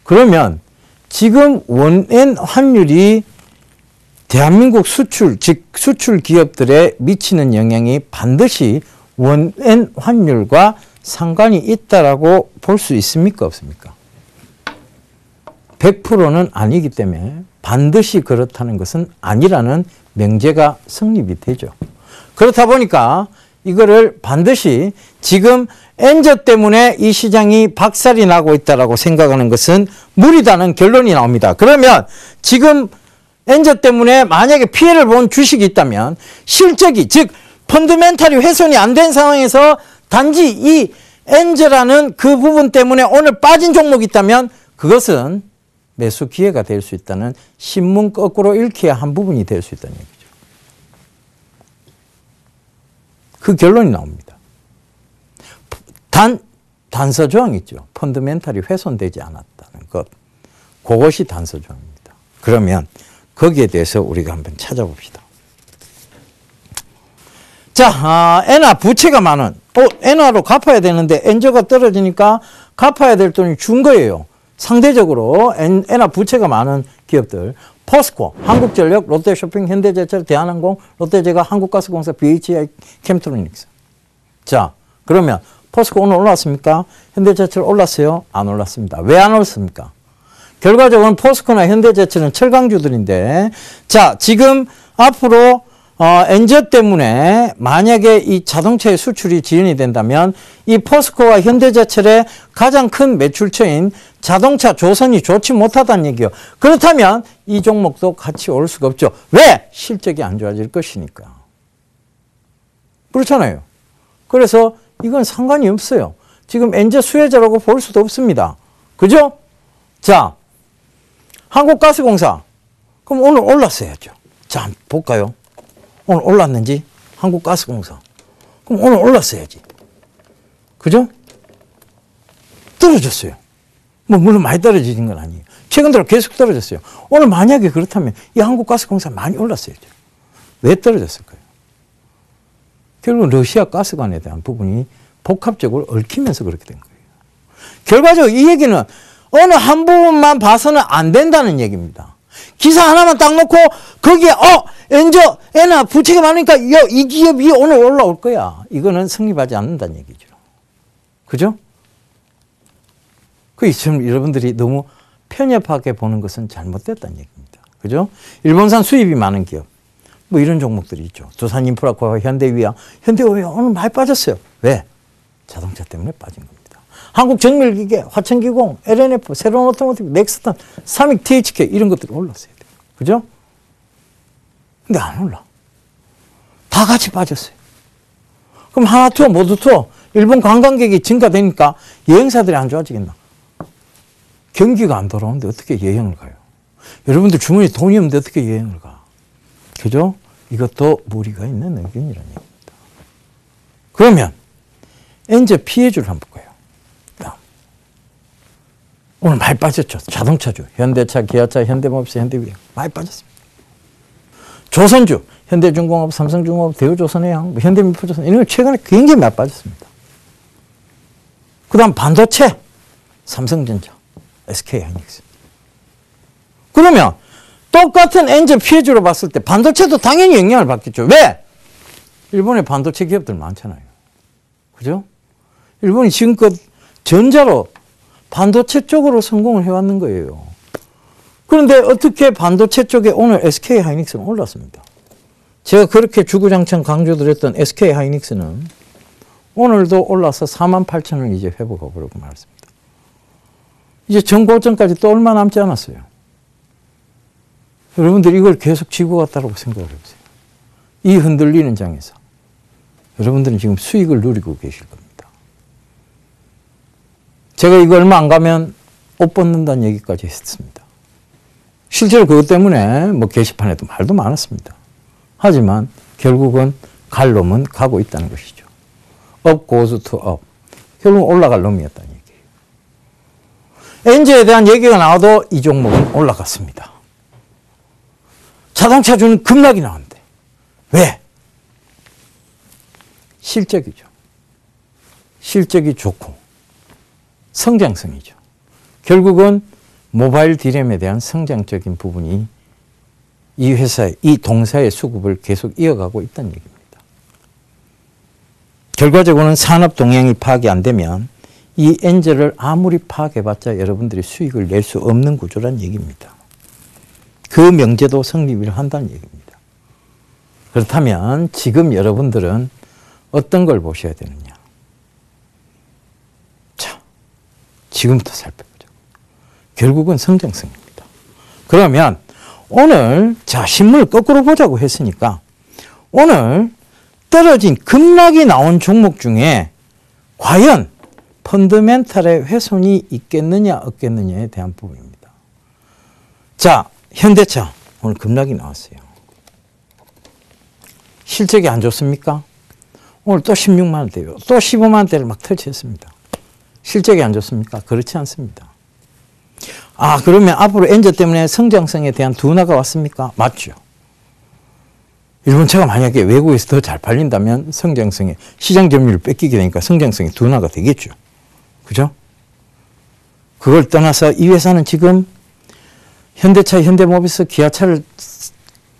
그러면 지금 원엔 환율이 대한민국 수출, 즉 수출 기업들에 미치는 영향이 반드시 원엔 환율과 상관이 있다라고 볼 수 있습니까? 없습니까? 100%는 아니기 때문에 반드시 그렇다는 것은 아니라는 명제가 성립이 되죠. 그렇다 보니까 이거를 반드시 지금 엔저 때문에 이 시장이 박살이 나고 있다라고 생각하는 것은 무리다는 결론이 나옵니다. 그러면 지금 엔저 때문에 만약에 피해를 본 주식이 있다면 실적이, 즉 펀더멘탈이 훼손이 안 된 상황에서 단지 이 엔저라는 그 부분 때문에 오늘 빠진 종목이 있다면 그것은 매수 기회가 될 수 있다는 신문 거꾸로 읽혀야 한 부분이 될 수 있다는 얘기죠. 그 결론이 나옵니다. 단서 조항 있죠. 펀더멘탈이 훼손되지 않았다는 것. 그것이 단서 조항입니다. 그러면 거기에 대해서 우리가 한번 찾아봅시다. 자, 엔화 부채가 많은, 엔화로 갚아야 되는데 엔저가 떨어지니까 갚아야 될 돈이 준 거예요. 상대적으로 엔화 부채가 많은 기업들, 포스코, 한국전력, 롯데쇼핑, 현대제철, 대한항공, 롯데제가, 한국가스공사, BHI, 캠트로닉스. 자, 그러면 포스코 오늘 올랐습니까? 현대제철 올랐어요? 안 올랐습니다. 왜 안 올랐습니까? 결과적으로 포스코나 현대제철은 철강주들인데, 자, 지금 앞으로 엔저 때문에 만약에 이 자동차의 수출이 지연이 된다면 이 포스코와 현대제철의 가장 큰 매출처인 자동차 조선이 좋지 못하다는 얘기예요. 그렇다면 이 종목도 같이 올 수가 없죠. 왜? 실적이 안 좋아질 것이니까. 그렇잖아요. 그래서 이건 상관이 없어요. 지금 엔저 수혜자라고 볼 수도 없습니다. 그죠? 자, 한국가스공사. 그럼 오늘 올랐어야죠. 자, 한번 볼까요? 오늘 올랐는지? 한국가스공사. 그럼 오늘 올랐어야지. 그죠? 떨어졌어요. 뭐 물론 많이 떨어지는 건 아니에요. 최근 들어 계속 떨어졌어요. 오늘 만약에 그렇다면 이 한국가스공사 많이 올랐어야죠. 왜 떨어졌을까요? 결국 러시아 가스관에 대한 부분이 복합적으로 얽히면서 그렇게 된 거예요. 결과적으로 이 얘기는 어느 한 부분만 봐서는 안 된다는 얘기입니다. 기사 하나만 딱 놓고 거기에 엔저, 엔화 부채가 많으니까 이 기업이 오늘 올라올 거야. 이거는 성립하지 않는다는 얘기죠. 그죠? 그 지금 여러분들이 너무 편협하게 보는 것은 잘못됐다는 얘기입니다. 그죠? 일본산 수입이 많은 기업. 뭐 이런 종목들이 있죠. 두산인프라코와 현대위아. 현대위아 오늘 많이 빠졌어요. 왜? 자동차 때문에 빠진 겁니다. 한국정밀기계, 화천기공, LNF, 새로운 오토모티브, 넥스턴, 삼익, THK 이런 것들이 올랐어야 돼요. 그죠? 근데 안 올라. 다 같이 빠졌어요. 그럼 하나 투어 모두 투어 일본 관광객이 증가되니까 여행사들이 안 좋아지겠나? 경기가 안 돌아오는데 어떻게 여행을 가요? 여러분들 주머니에 돈이 없는데 어떻게 여행을 가? 그죠? 이것도 무리가 있는 의견이라는 얘기입니다. 그러면 엔저 피해주를 한번 볼까요? 오늘 많이 빠졌죠. 자동차주, 현대차, 기아차, 현대모비스, 현대위행 많이 빠졌습니다. 조선주, 현대중공업, 삼성중공업, 대우조선해양, 현대미포조선 이런 거 최근에 굉장히 많이 빠졌습니다. 그 다음 반도체, 삼성전자, SK하이닉스. 그러면 똑같은 엔저 피해주로 봤을 때 반도체도 당연히 영향을 받겠죠. 왜? 일본에 반도체 기업들 많잖아요. 그죠? 일본이 지금껏 전자로 반도체 쪽으로 성공을 해왔는 거예요. 그런데 어떻게 반도체 쪽에 오늘 SK하이닉스는 올랐습니다. 제가 그렇게 주구장창 강조드렸던 SK하이닉스는 오늘도 올라서 48,000원 이제 회복하고 그러고 말았습니다. 이제 전고점까지 또 얼마 남지 않았어요. 여러분들이 이걸 계속 쥐고 갔다고 생각을 해보세요. 이 흔들리는 장에서 여러분들은 지금 수익을 누리고 계실 겁니다. 제가 이거 얼마 안 가면 옷 벗는다는 얘기까지 했습니다. 실제로 그것 때문에 뭐 게시판에도 말도 많았습니다. 하지만 결국은 갈 놈은 가고 있다는 것이죠. 업 고즈 투 업. 결국 올라갈 놈이었다는 얘기예요. 엔저에 대한 얘기가 나와도 이 종목은 올라갔습니다. 자동차주는 급락이 나왔는데 왜? 실적이죠. 실적이 좋고 성장성이죠. 결국은 모바일 디램에 대한 성장적인 부분이 이 회사의, 이 동사의 수급을 계속 이어가고 있다는 얘기입니다. 결과적으로는 산업 동향이 파악이 안 되면 이 엔저를 아무리 파악해봤자 여러분들이 수익을 낼 수 없는 구조란 얘기입니다. 그 명제도 성립을 한다는 얘기입니다. 그렇다면 지금 여러분들은 어떤 걸 보셔야 되느냐. 자, 지금부터 살펴보죠. 결국은 성장성입니다. 그러면 오늘 자 신문을 거꾸로 보자고 했으니까 오늘 떨어진 급락이 나온 종목 중에 과연 펀더멘탈의 훼손이 있겠느냐 없겠느냐에 대한 부분입니다. 자, 현대차 오늘 급락이 나왔어요. 실적이 안 좋습니까? 오늘 또 16만 원대요. 또 15만 원대를 막 터치했습니다. 실적이 안 좋습니까? 그렇지 않습니다. 아, 그러면 앞으로 엔저 때문에 성장성에 대한 둔화가 왔습니까? 맞죠. 일본차가 만약에 외국에서 더 잘 팔린다면 성장성에 시장 점유율을 뺏기게 되니까 성장성이 둔화가 되겠죠. 그죠? 그걸 떠나서 이 회사는 지금 현대차, 현대모비스, 기아차를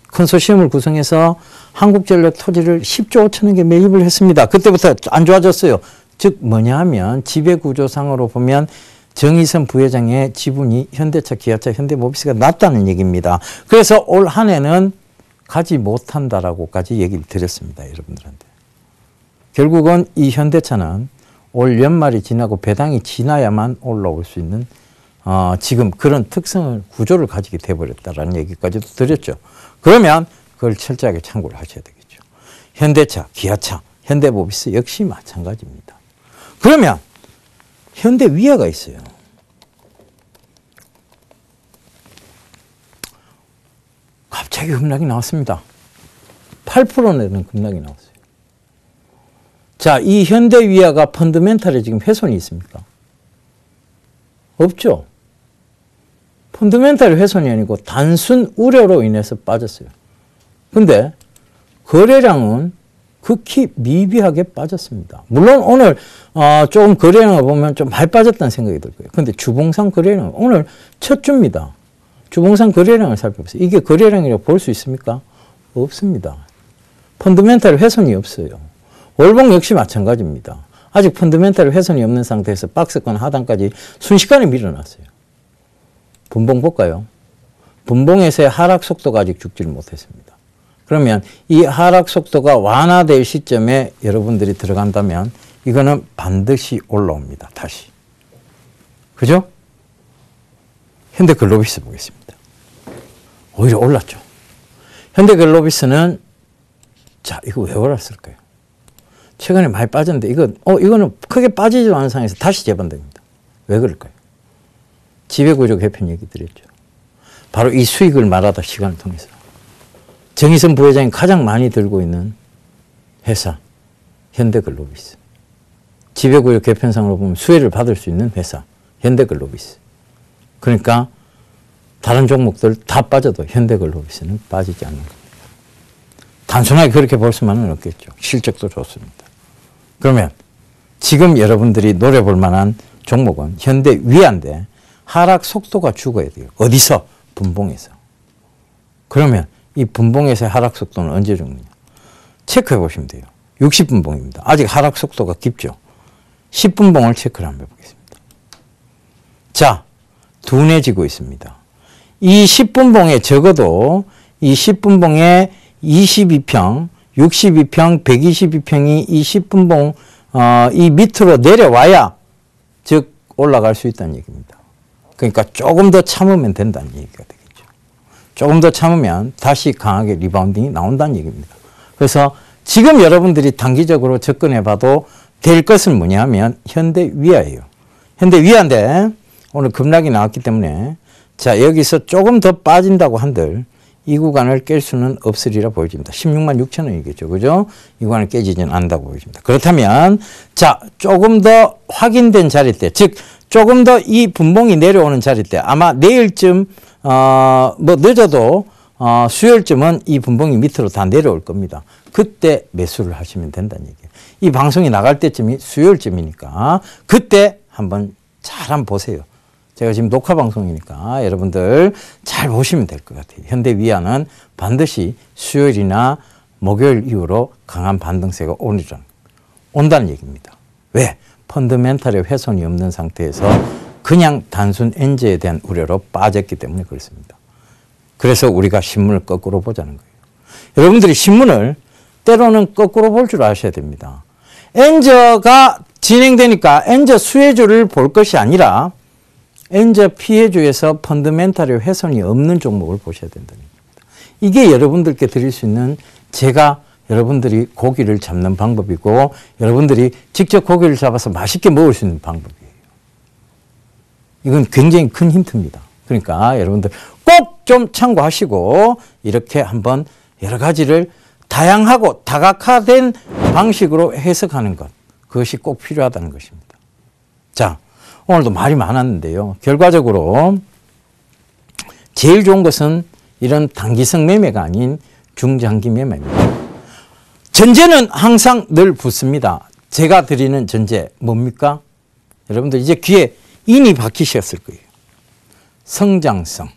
컨소시엄을 구성해서 한국전력 토지를 10조 5천억 개 매입을 했습니다. 그때부터 안 좋아졌어요. 즉 뭐냐 하면 지배구조상으로 보면 정의선 부회장의 지분이 현대차, 기아차, 현대모비스가 낮다는 얘기입니다. 그래서 올 한 해는 가지 못한다라고까지 얘기를 드렸습니다. 여러분들한테. 결국은 이 현대차는 올 연말이 지나고 배당이 지나야만 올라올 수 있는 지금 그런 특성을 구조를 가지게 돼버렸다라는 얘기까지도 드렸죠. 그러면 그걸 철저하게 참고를 하셔야 되겠죠. 현대차, 기아차, 현대모비스 역시 마찬가지입니다. 그러면 현대위아가 있어요. 갑자기 급락이 나왔습니다. 8%내는 급락이 나왔어요. 자, 이 현대위아가 펀더멘탈에 지금 훼손이 있습니까? 없죠. 펀더멘탈 훼손이 아니고 단순 우려로 인해서 빠졌어요. 근데 거래량은 극히 미비하게 빠졌습니다. 물론 오늘 조금 거래량을 보면 좀 많이 빠졌다는 생각이 들 거예요. 근데 주봉상 거래량은 오늘 첫 주입니다. 주봉상 거래량을 살펴보세요. 이게 거래량이라고 볼 수 있습니까? 없습니다. 펀더멘탈 훼손이 없어요. 월봉 역시 마찬가지입니다. 아직 펀더멘탈 훼손이 없는 상태에서 박스권 하단까지 순식간에 밀어놨어요. 분봉 볼까요? 분봉에서의 하락 속도가 아직 죽지를 못했습니다. 그러면 이 하락 속도가 완화될 시점에 여러분들이 들어간다면 이거는 반드시 올라옵니다. 다시. 그죠? 현대글로비스 보겠습니다. 오히려 올랐죠. 현대글로비스는 자, 이거 왜 올랐을까요? 최근에 많이 빠졌는데 이거는 크게 빠지지 않은 상황에서 다시 재반등입니다. 왜 그럴까요? 지배구조 개편 얘기 드렸죠. 바로 이 수익을 말하다 시간을 통해서 정의선 부회장이 가장 많이 들고 있는 회사 현대글로비스. 지배구조 개편상으로 보면 수혜를 받을 수 있는 회사 현대글로비스. 그러니까 다른 종목들 다 빠져도 현대글로비스는 빠지지 않는 겁니다. 단순하게 그렇게 볼 수만은 없겠죠. 실적도 좋습니다. 그러면 지금 여러분들이 노려볼 만한 종목은 현대위아인데 하락 속도가 죽어야 돼요. 어디서? 분봉에서. 그러면 이 분봉에서의 하락 속도는 언제 죽느냐? 체크해 보시면 돼요. 60분봉입니다. 아직 하락 속도가 깊죠. 10분봉을 체크를 한번 해보겠습니다. 자, 둔해지고 있습니다. 이 10분봉에 적어도 이 10분봉에 22평, 62평, 122평이 이 10분봉 이 밑으로 내려와야 즉 올라갈 수 있다는 얘기입니다. 그러니까 조금 더 참으면 된다는 얘기가 되겠죠. 조금 더 참으면 다시 강하게 리바운딩이 나온다는 얘기입니다. 그래서 지금 여러분들이 단기적으로 접근해 봐도 될 것은 뭐냐 하면 현대위아예요. 현대위아인데 오늘 급락이 나왔기 때문에 자, 여기서 조금 더 빠진다고 한들 이 구간을 깰 수는 없으리라 보여집니다. 16만 6천 원이겠죠. 그죠? 이 구간을 깨지지는 않는다고 보여집니다. 그렇다면 자, 조금 더 확인된 자리 때, 즉 조금 더 이 분봉이 내려오는 자리 때 아마 내일쯤 뭐 늦어도 수요일쯤은 이 분봉이 밑으로 다 내려올 겁니다. 그때 매수를 하시면 된다는 얘기예요. 이 방송이 나갈 때쯤이 수요일쯤이니까 그때 한번 잘 한번 보세요. 제가 지금 녹화 방송이니까 여러분들 잘 보시면 될 것 같아요. 현대위아는 반드시 수요일이나 목요일 이후로 강한 반등세가 온다는 얘기입니다. 왜? 펀더멘탈의 훼손이 없는 상태에서 그냥 단순 엔저에 대한 우려로 빠졌기 때문에 그렇습니다. 그래서 우리가 신문을 거꾸로 보자는 거예요. 여러분들이 신문을 때로는 거꾸로 볼 줄 아셔야 됩니다. 엔저가 진행되니까 엔저 수혜주를 볼 것이 아니라 엔저 피해주에서 펀더멘탈의 훼손이 없는 종목을 보셔야 된다는 얘기입니다. 이게 여러분들께 드릴 수 있는 제가 여러분들이 고기를 잡는 방법이고 여러분들이 직접 고기를 잡아서 맛있게 먹을 수 있는 방법이에요. 이건 굉장히 큰 힌트입니다. 그러니까 여러분들 꼭 좀 참고하시고 이렇게 한번 여러 가지를 다양하고 다각화된 방식으로 해석하는 것. 그것이 꼭 필요하다는 것입니다. 자, 오늘도 말이 많았는데요. 결과적으로 제일 좋은 것은 이런 단기성 매매가 아닌 중장기 매매입니다. 전제는 항상 늘 붙습니다. 제가 드리는 전제 뭡니까? 여러분들 이제 귀에 인이 박히셨을 거예요. 성장성,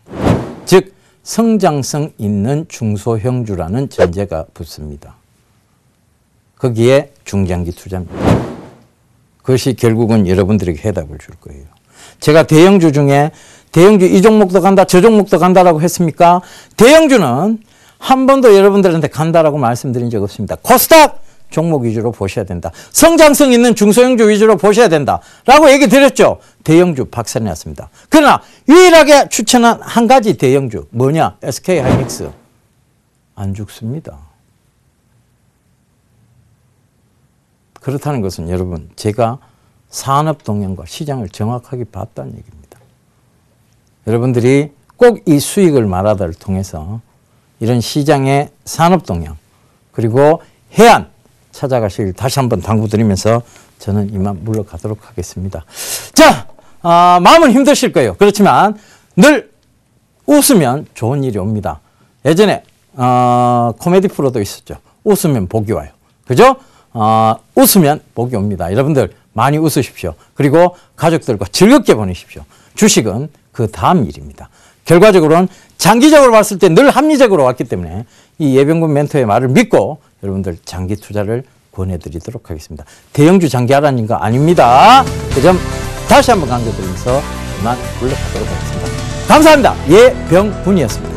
즉 성장성 있는 중소형주라는 전제가 붙습니다. 거기에 중장기 투자입니다. 그것이 결국은 여러분들에게 해답을 줄 거예요. 제가 대형주 중에 대형주 이 종목도 간다 저 종목도 간다라고 했습니까? 대형주는 한 번도 여러분들한테 간다라고 말씀드린 적 없습니다. 코스닥 종목 위주로 보셔야 된다. 성장성 있는 중소형주 위주로 보셔야 된다. 라고 얘기 드렸죠. 대형주 박살이 났습니다. 그러나 유일하게 추천한 한 가지 대형주 뭐냐? SK하이닉스. 안 죽습니다. 그렇다는 것은 여러분 제가 산업 동향과 시장을 정확하게 봤다는 얘기입니다. 여러분들이 꼭 이 수익을 말하다를 통해서 이런 시장의 산업 동향 그리고 해안 찾아가시길 다시 한번 당부드리면서 저는 이만 물러가도록 하겠습니다. 자, 마음은 힘드실 거예요. 그렇지만 늘 웃으면 좋은 일이 옵니다. 예전에 코미디 프로도 있었죠. 웃으면 복이 와요. 그죠? 웃으면 복이 옵니다. 여러분들 많이 웃으십시오. 그리고 가족들과 즐겁게 보내십시오. 주식은 그 다음 일입니다. 결과적으로는 장기적으로 봤을 때 늘 합리적으로 왔기 때문에 이 예병군 멘토의 말을 믿고 여러분들 장기 투자를 권해드리도록 하겠습니다. 대형주 장기하라는 거 아닙니다. 그 점 다시 한번 강조드리면서 그만 물러가도록 하겠습니다. 감사합니다. 예병군이었습니다.